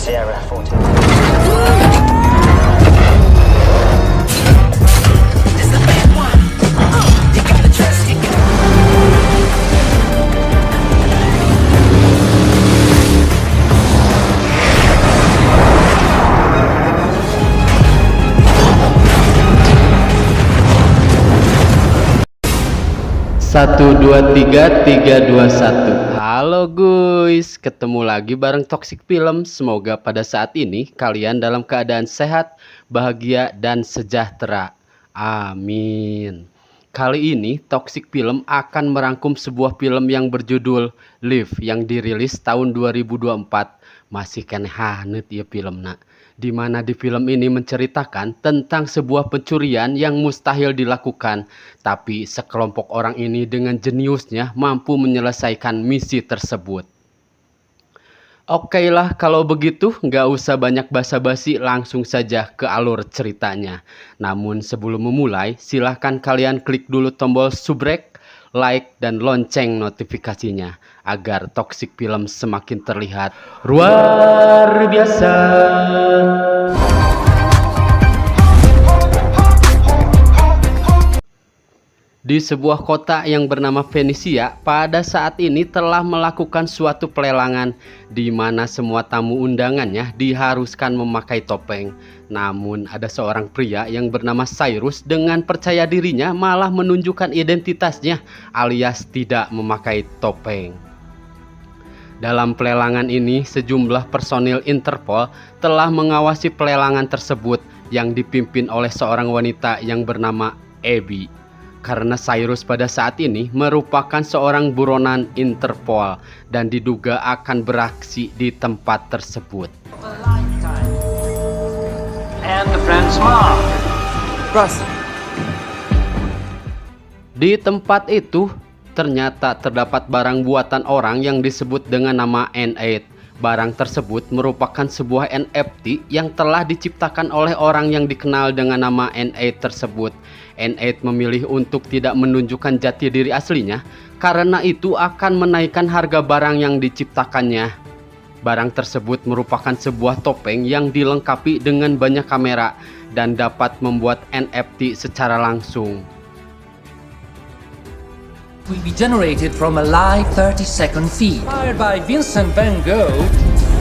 Sierra 14. Satu dua tiga tiga dua satu. Halo guys, ketemu lagi bareng Toxic Film. Semoga pada saat ini kalian dalam keadaan sehat, bahagia, dan sejahtera. Amin. Kali ini Toxic Film akan merangkum sebuah film yang berjudul Live yang dirilis tahun 2024. Masih kene hanet ya film nak. Di mana di film ini menceritakan tentang sebuah pencurian yang mustahil dilakukan, tapi sekelompok orang ini dengan jeniusnya mampu menyelesaikan misi tersebut. Oke lah, kalau begitu nggak usah banyak basa-basi, langsung saja ke alur ceritanya. Namun sebelum memulai, silahkan kalian klik dulu tombol subrek, like, dan lonceng notifikasinya agar Toxic Film semakin terlihat luar biasa. Di sebuah kota yang bernama Venesia, pada saat ini telah melakukan suatu pelelangan di mana semua tamu undangannya diharuskan memakai topeng. Namun ada seorang pria yang bernama Cyrus dengan percaya dirinya malah menunjukkan identitasnya alias tidak memakai topeng. Dalam pelelangan ini, sejumlah personil Interpol telah mengawasi pelelangan tersebut yang dipimpin oleh seorang wanita yang bernama Abby. Karena Cyrus pada saat ini merupakan seorang buronan Interpol dan diduga akan beraksi di tempat tersebut. And the friend's mom. Di tempat itu ternyata terdapat barang buatan orang yang disebut dengan nama N8. Barang tersebut merupakan sebuah NFT yang telah diciptakan oleh orang yang dikenal dengan nama N8 tersebut. N8 memilih untuk tidak menunjukkan jati diri aslinya karena itu akan menaikkan harga barang yang diciptakannya. Barang tersebut merupakan sebuah topeng yang dilengkapi dengan banyak kamera dan dapat membuat NFT secara langsung. Will be generated from a live 30-second feed. Inspired by Vincent van Gogh,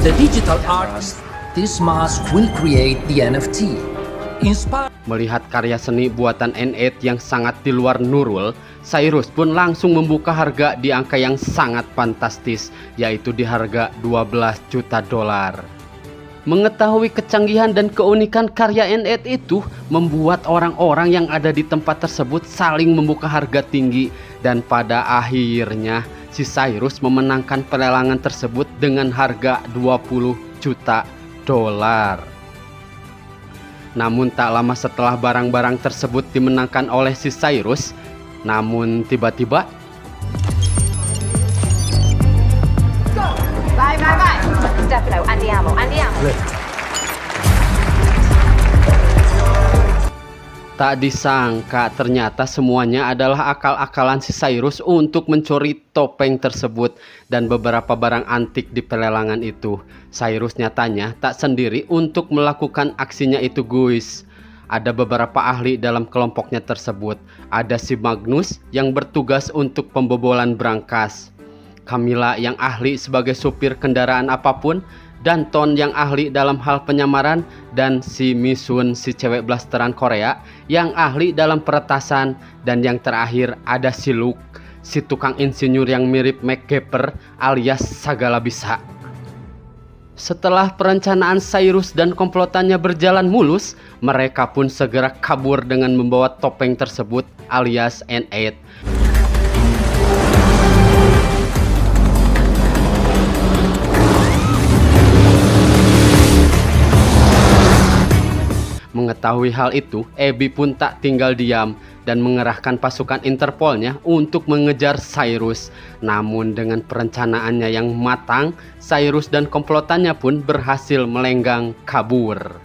the digital artist, this mask will create the NFT. Melihat karya seni buatan N8 yang sangat di luar nurul, Cyrus pun langsung membuka harga di angka yang sangat fantastis, yaitu di harga $12 juta. Mengetahui kecanggihan dan keunikan karya N8 itu membuat orang-orang yang ada di tempat tersebut saling membuka harga tinggi, dan pada akhirnya si Cyrus memenangkan pelelangan tersebut dengan harga $20 juta. Namun tak lama setelah barang-barang tersebut dimenangkan oleh si Cyrus, namun tiba-tiba Stefano, andiamo. tak disangka ternyata semuanya adalah akal-akalan si Cyrus untuk mencuri topeng tersebut dan beberapa barang antik di pelelangan itu. Cyrus nyatanya tak sendiri untuk melakukan aksinya itu guys. Ada beberapa ahli dalam kelompoknya tersebut. Ada si Magnus yang bertugas untuk pembobolan brankas, Camilla yang ahli sebagai supir kendaraan apapun, Danton yang ahli dalam hal penyamaran, dan si Misun si cewek blasteran Korea yang ahli dalam peretasan, dan yang terakhir ada si Luke si tukang insinyur yang mirip MacGyver alias segala bisa. Setelah perencanaan Cyrus dan komplotannya berjalan mulus, mereka pun segera kabur dengan membawa topeng tersebut alias N8. Mengetahui hal itu, Abby pun tak tinggal diam dan mengerahkan pasukan Interpolnya untuk mengejar Cyrus. Namun dengan perencanaannya yang matang, Cyrus dan komplotannya pun berhasil melenggang kabur.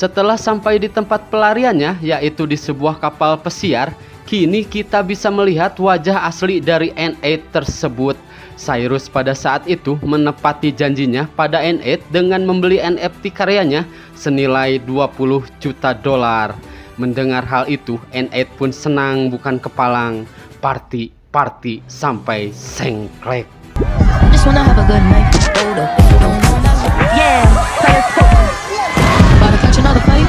Setelah sampai di tempat pelariannya, yaitu di sebuah kapal pesiar, kini kita bisa melihat wajah asli dari N8 tersebut. Cyrus pada saat itu menepati janjinya pada N8 dengan membeli NFT karyanya senilai 20 juta dolar. Mendengar hal itu, N8 pun senang bukan kepalang. Party sampai sengklek. Just wanna have a good night. Hold up. Yeah, players poker. About to catch another fight.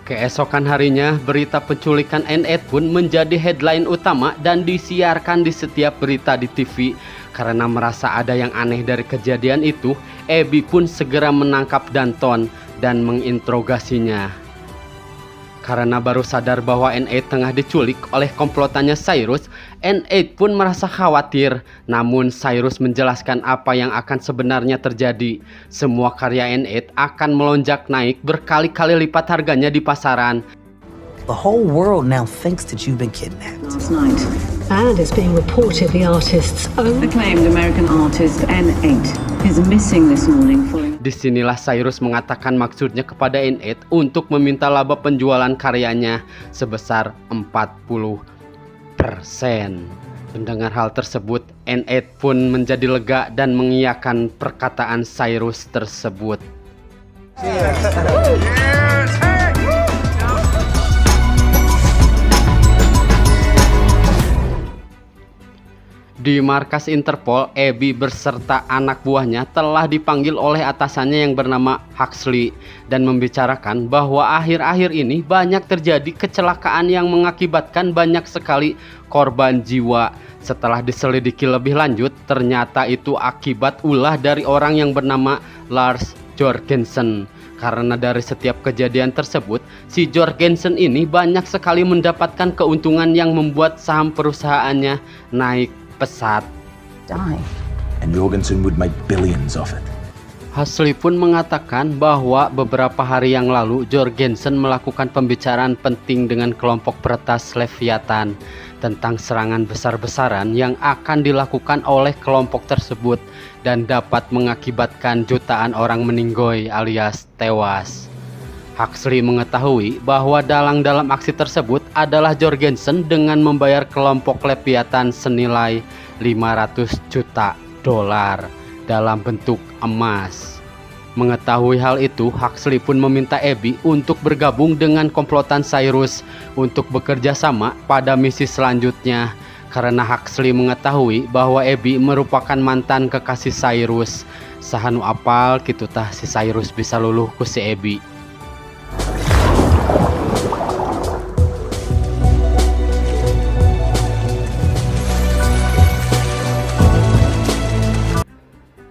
Keesokan harinya, berita penculikan N8 pun menjadi headline utama dan disiarkan di setiap berita di TV. Karena merasa ada yang aneh dari kejadian itu, Abby pun segera menangkap Danton dan menginterogasinya. Karena baru sadar bahwa N8 tengah diculik oleh komplotannya Cyrus, N8 pun merasa khawatir. Namun Cyrus menjelaskan apa yang akan sebenarnya terjadi. Semua karya N8 akan melonjak naik berkali-kali lipat harganya di pasaran. The whole world now thinks that you've been kidnapped. Last night, And it's being reported the artist's own acclaimed American artist N8 is missing this morning following. Disinilah Cyrus mengatakan maksudnya kepada N8 untuk meminta laba penjualan karyanya sebesar 40%. Mendengar hal tersebut, N8 pun menjadi lega dan mengiyakan perkataan Cyrus tersebut. Di markas Interpol, Abby beserta anak buahnya telah dipanggil oleh atasannya yang bernama Huxley dan membicarakan bahwa akhir-akhir ini banyak terjadi kecelakaan yang mengakibatkan banyak sekali korban jiwa. Setelah diselidiki lebih lanjut, ternyata itu akibat ulah dari orang yang bernama Lars Jorgensen. Karena dari setiap kejadian tersebut, si Jorgensen ini banyak sekali mendapatkan keuntungan yang membuat saham perusahaannya naik pesat. And Jorgensen would make billions of it. Huxley pun mengatakan bahwa beberapa hari yang lalu Jorgensen melakukan pembicaraan penting dengan kelompok peretas Leviathan tentang serangan besar-besaran yang akan dilakukan oleh kelompok tersebut dan dapat mengakibatkan jutaan orang meninggoy alias tewas. Huxley mengetahui bahwa dalang aksi tersebut adalah Jorgensen dengan membayar kelompok Leviathan senilai 500 juta dolar dalam bentuk emas. Mengetahui hal itu, Huxley pun meminta Abby untuk bergabung dengan komplotan Cyrus untuk bekerja sama pada misi selanjutnya. Karena Huxley mengetahui bahwa Abby merupakan mantan kekasih Cyrus. Sahanu apal kitu tah si Cyrus bisa luluh ku si Abby.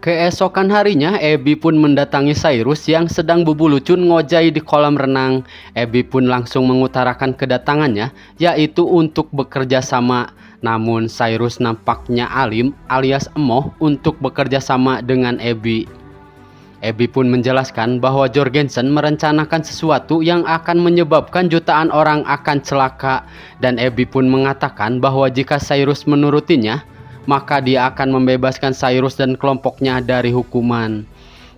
Keesokan harinya, Abby pun mendatangi Cyrus yang sedang bubulucun ngojai di kolam renang. Abby pun langsung mengutarakan kedatangannya, yaitu untuk bekerja sama. Namun Cyrus nampaknya alim alias emoh untuk bekerja sama dengan Abby. Abby pun menjelaskan bahwa Jorgensen merencanakan sesuatu yang akan menyebabkan jutaan orang akan celaka. Dan Abby pun mengatakan bahwa jika Cyrus menurutinya, maka dia akan membebaskan Cyrus dan kelompoknya dari hukuman.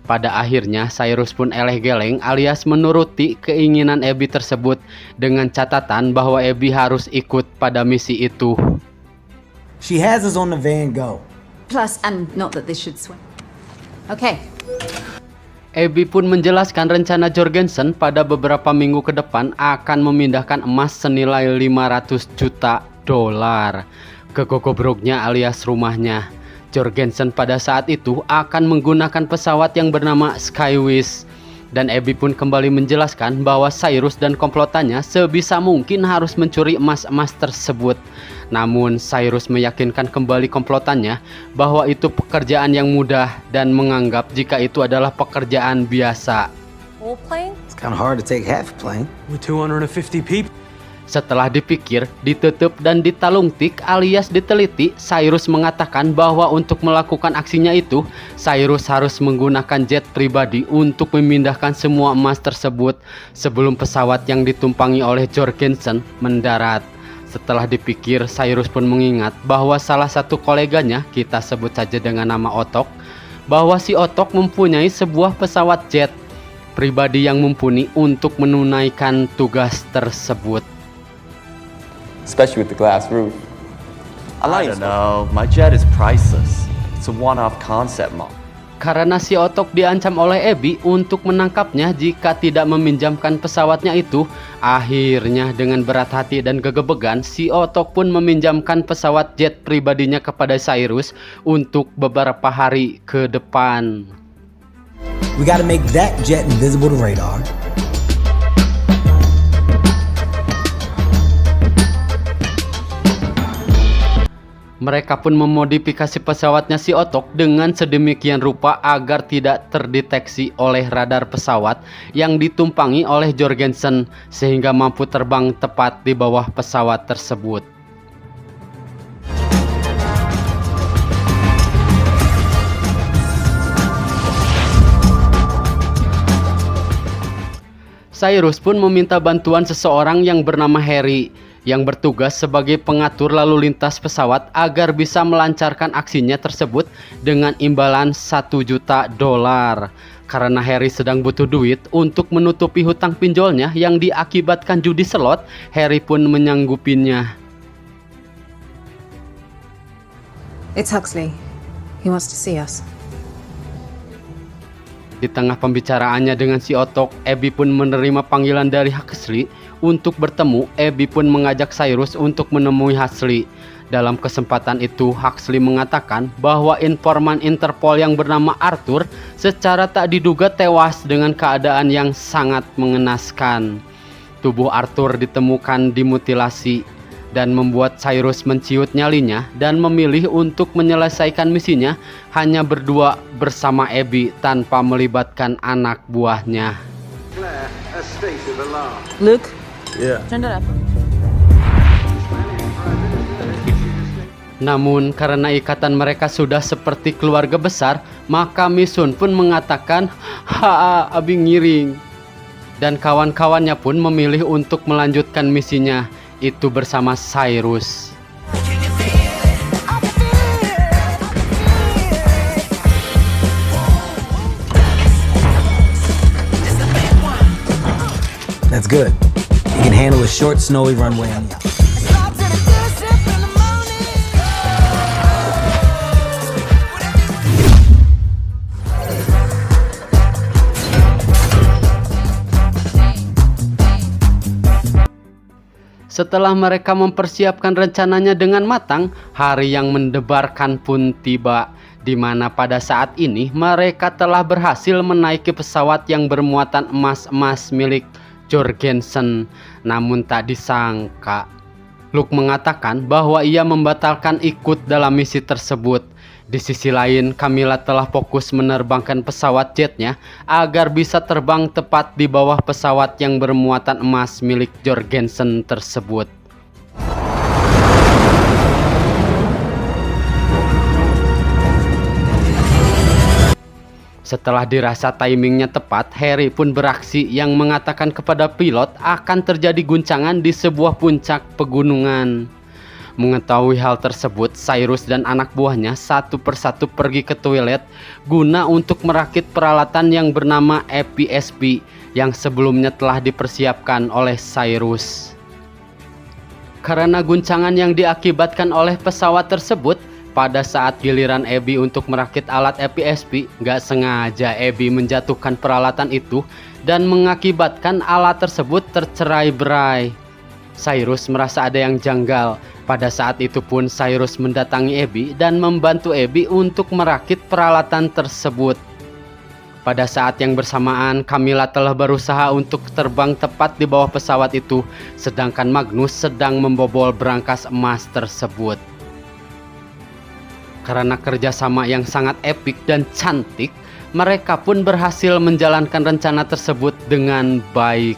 Pada akhirnya Cyrus pun eleh-geleng alias menuruti keinginan Abby tersebut dengan catatan bahwa Abby harus ikut pada misi itu. She has us on the Van Gogh. Plus, and not that this should swing. Okay. Abby pun menjelaskan rencana Jorgensen pada beberapa minggu ke depan akan memindahkan emas senilai 500 juta dolar ke Gogobrognya alias rumahnya. Jorgensen pada saat itu akan menggunakan pesawat yang bernama Skywish. Dan Abby pun kembali menjelaskan bahwa Cyrus dan komplotannya sebisa mungkin harus mencuri emas-emas tersebut. Namun Cyrus meyakinkan kembali komplotannya bahwa itu pekerjaan yang mudah dan menganggap jika itu adalah pekerjaan biasa. Whole plane? It's kind of hard to take half a plane. With 250 people. Setelah dipikir, ditutup dan ditalungtik alias diteliti, Cyrus mengatakan bahwa untuk melakukan aksinya itu, Cyrus harus menggunakan jet pribadi untuk memindahkan semua emas tersebut sebelum pesawat yang ditumpangi oleh Jorgensen mendarat. Setelah dipikir, Cyrus pun mengingat bahwa salah satu koleganya, kita sebut saja dengan nama Otok, bahwa si Otok mempunyai sebuah pesawat jet pribadi yang mumpuni untuk menunaikan tugas tersebut. Especially with the glass roof. I don't know, my jet is priceless. It's a one-off concept model. Karena si Otok diancam oleh Abby untuk menangkapnya jika tidak meminjamkan pesawatnya itu, akhirnya dengan berat hati dan gegebegan, si Otok pun meminjamkan pesawat jet pribadinya kepada Cyrus untuk beberapa hari ke depan. We gotta make that jet invisible to radar. Mereka pun memodifikasi pesawatnya si Otok dengan sedemikian rupa agar tidak terdeteksi oleh radar pesawat yang ditumpangi oleh Jorgensen sehingga mampu terbang tepat di bawah pesawat tersebut. Cyrus pun meminta bantuan seseorang yang bernama Harry yang bertugas sebagai pengatur lalu lintas pesawat agar bisa melancarkan aksinya tersebut dengan imbalan $1 juta. Karena Harry sedang butuh duit untuk menutupi hutang pinjolnya yang diakibatkan judi slot, Harry pun menyanggupinya. It's Huxley. He wants to see us. Di tengah pembicaraannya dengan si Otok, Abby pun menerima panggilan dari Huxley untuk bertemu. Abby pun mengajak Cyrus untuk menemui Huxley. Dalam kesempatan itu, Huxley mengatakan bahwa informan Interpol yang bernama Arthur secara tak diduga tewas dengan keadaan yang sangat mengenaskan. Tubuh Arthur ditemukan dimutilasi dan membuat Cyrus menciut nyalinya dan memilih untuk menyelesaikan misinya hanya berdua bersama Abby tanpa melibatkan anak buahnya. Luke? Yeah. Turn it up. Namun karena ikatan mereka sudah seperti keluarga besar, maka Misun pun mengatakan, "Ha, abi ngiring." Dan kawan-kawannya pun memilih untuk melanjutkan misinya itu bersama Cyrus. That's good. You can handle a short, snowy runway on the outside. Setelah mereka mempersiapkan rencananya dengan matang, hari yang mendebarkan pun tiba, di mana pada saat ini mereka telah berhasil menaiki pesawat yang bermuatan emas-emas milik Jorgensen. Namun tak disangka, Luke mengatakan bahwa ia membatalkan ikut dalam misi tersebut. Di sisi lain, Camilla telah fokus menerbangkan pesawat jetnya agar bisa terbang tepat di bawah pesawat yang bermuatan emas milik Jorgensen tersebut. Setelah dirasa timingnya tepat, Harry pun beraksi yang mengatakan kepada pilot akan terjadi guncangan di sebuah puncak pegunungan. Mengetahui hal tersebut, Cyrus dan anak buahnya satu persatu pergi ke toilet guna untuk merakit peralatan yang bernama APSP yang sebelumnya telah dipersiapkan oleh Cyrus. Karena guncangan yang diakibatkan oleh pesawat tersebut, pada saat giliran Abby untuk merakit alat APSP, gak sengaja Abby menjatuhkan peralatan itu dan mengakibatkan alat tersebut tercerai-berai. Cyrus merasa ada yang janggal. Pada saat itu pun Cyrus mendatangi Abby dan membantu Abby untuk merakit peralatan tersebut. Pada saat yang bersamaan, Camilla telah berusaha untuk terbang tepat di bawah pesawat itu, sedangkan Magnus sedang membobol berangkas emas tersebut. Karena kerjasama yang sangat epik dan cantik, mereka pun berhasil menjalankan rencana tersebut dengan baik.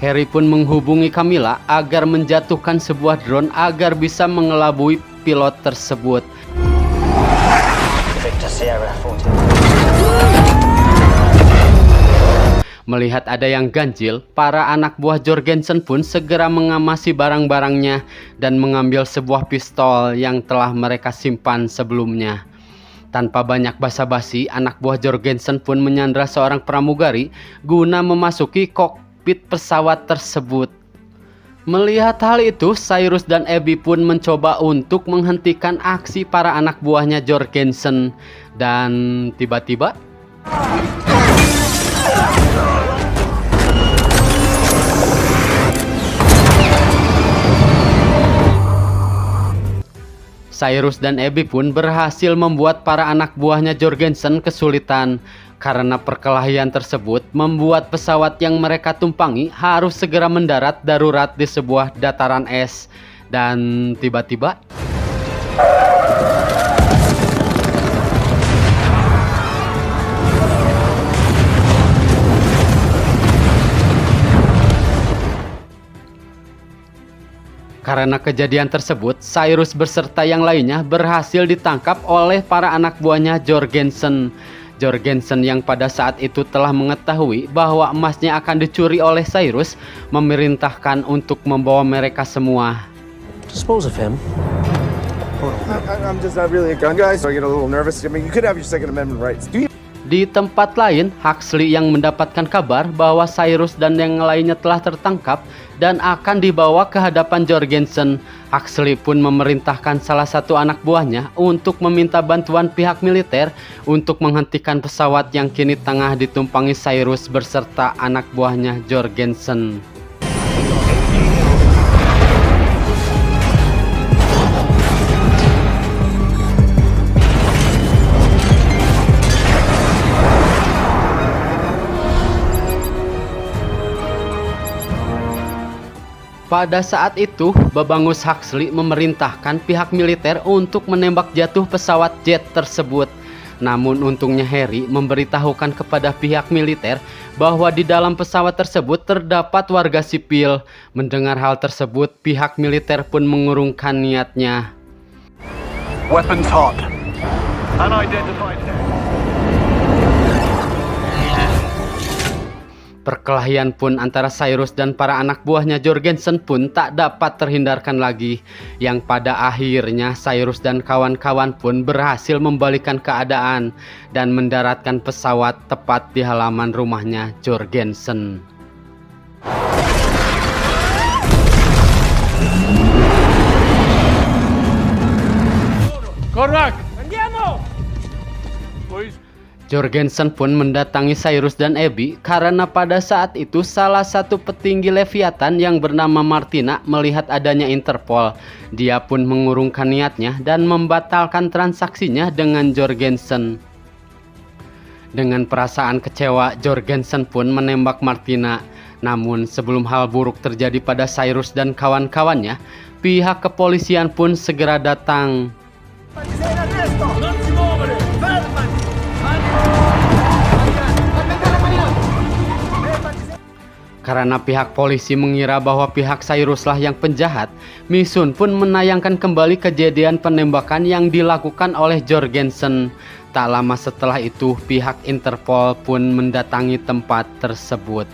Harry pun menghubungi Camilla agar menjatuhkan sebuah drone agar bisa mengelabui pilot tersebut. Melihat ada yang ganjil, para anak buah Jorgensen pun segera mengamasi barang-barangnya dan mengambil sebuah pistol yang telah mereka simpan sebelumnya. Tanpa banyak basa-basi, anak buah Jorgensen pun menyandra seorang pramugari guna memasuki kokpit pesawat tersebut. Melihat hal itu, Cyrus dan Abby pun mencoba untuk menghentikan aksi para anak buahnya Jorgensen. Dan tiba-tiba Cyrus dan Abby pun berhasil membuat para anak buahnya Jorgensen kesulitan. Karena perkelahian tersebut membuat pesawat yang mereka tumpangi harus segera mendarat darurat di sebuah dataran es. Dan tiba-tiba karena kejadian tersebut, Cyrus beserta yang lainnya berhasil ditangkap oleh para anak buahnya Jorgensen. Jorgensen yang pada saat itu telah mengetahui bahwa emasnya akan dicuri oleh Cyrus, memerintahkan untuk membawa mereka semua. Dispose of him. I'm just not really a gun guy, so I get a little nervous. I mean, you could have your Second Amendment rights. Di tempat lain, Huxley yang mendapatkan kabar bahwa Cyrus dan yang lainnya telah tertangkap dan akan dibawa ke hadapan Jorgensen. Huxley pun memerintahkan salah satu anak buahnya untuk meminta bantuan pihak militer untuk menghentikan pesawat yang kini tengah ditumpangi Cyrus berserta anak buahnya Jorgensen. Pada saat itu, Babangus Huxley memerintahkan pihak militer untuk menembak jatuh pesawat jet tersebut. Namun untungnya Harry memberitahukan kepada pihak militer bahwa di dalam pesawat tersebut terdapat warga sipil. Mendengar hal tersebut, pihak militer pun mengurungkan niatnya. Weapons hot. Unidentified. Perkelahian pun antara Cyrus dan para anak buahnya Jorgensen pun tak dapat terhindarkan lagi. Yang pada akhirnya Cyrus dan kawan-kawan pun berhasil membalikkan keadaan dan mendaratkan pesawat tepat di halaman rumahnya Jorgensen. Correct. Andiamo. Boys. Jorgensen pun mendatangi Cyrus dan Abby karena pada saat itu salah satu petinggi Leviathan yang bernama Martina melihat adanya Interpol. Dia pun mengurungkan niatnya dan membatalkan transaksinya dengan Jorgensen. Dengan perasaan kecewa, Jorgensen pun menembak Martina. Namun sebelum hal buruk terjadi pada Cyrus dan kawan-kawannya, pihak kepolisian pun segera datang. Karena pihak polisi mengira bahwa pihak Cyruslah yang penjahat, Misun pun menayangkan kembali kejadian penembakan yang dilakukan oleh Jorgensen. Tak lama setelah itu, pihak Interpol pun mendatangi tempat tersebut.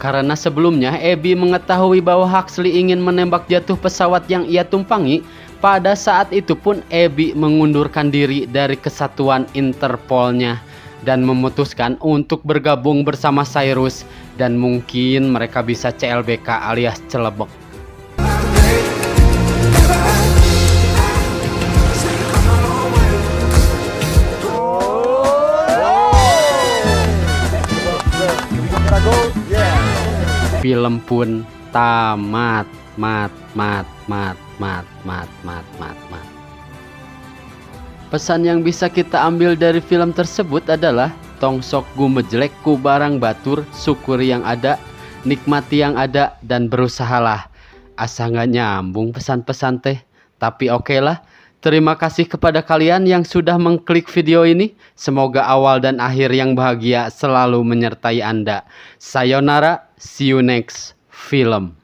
Karena sebelumnya Abby mengetahui bahwa Huxley ingin menembak jatuh pesawat yang ia tumpangi, pada saat itu pun Abby mengundurkan diri dari kesatuan Interpolnya dan memutuskan untuk bergabung bersama Cyrus, dan mungkin mereka bisa CLBK alias celebek. Film pun tamat. Pesan yang bisa kita ambil dari film tersebut adalah tongsok gumejlek ku barang batur, syukuri yang ada, nikmati yang ada, dan berusahalah. Asa nggak nyambung pesan-pesan teh, tapi oke lah. Terima kasih kepada kalian yang sudah mengklik video ini. Semoga awal dan akhir yang bahagia selalu menyertai Anda. Sayonara, see you next film.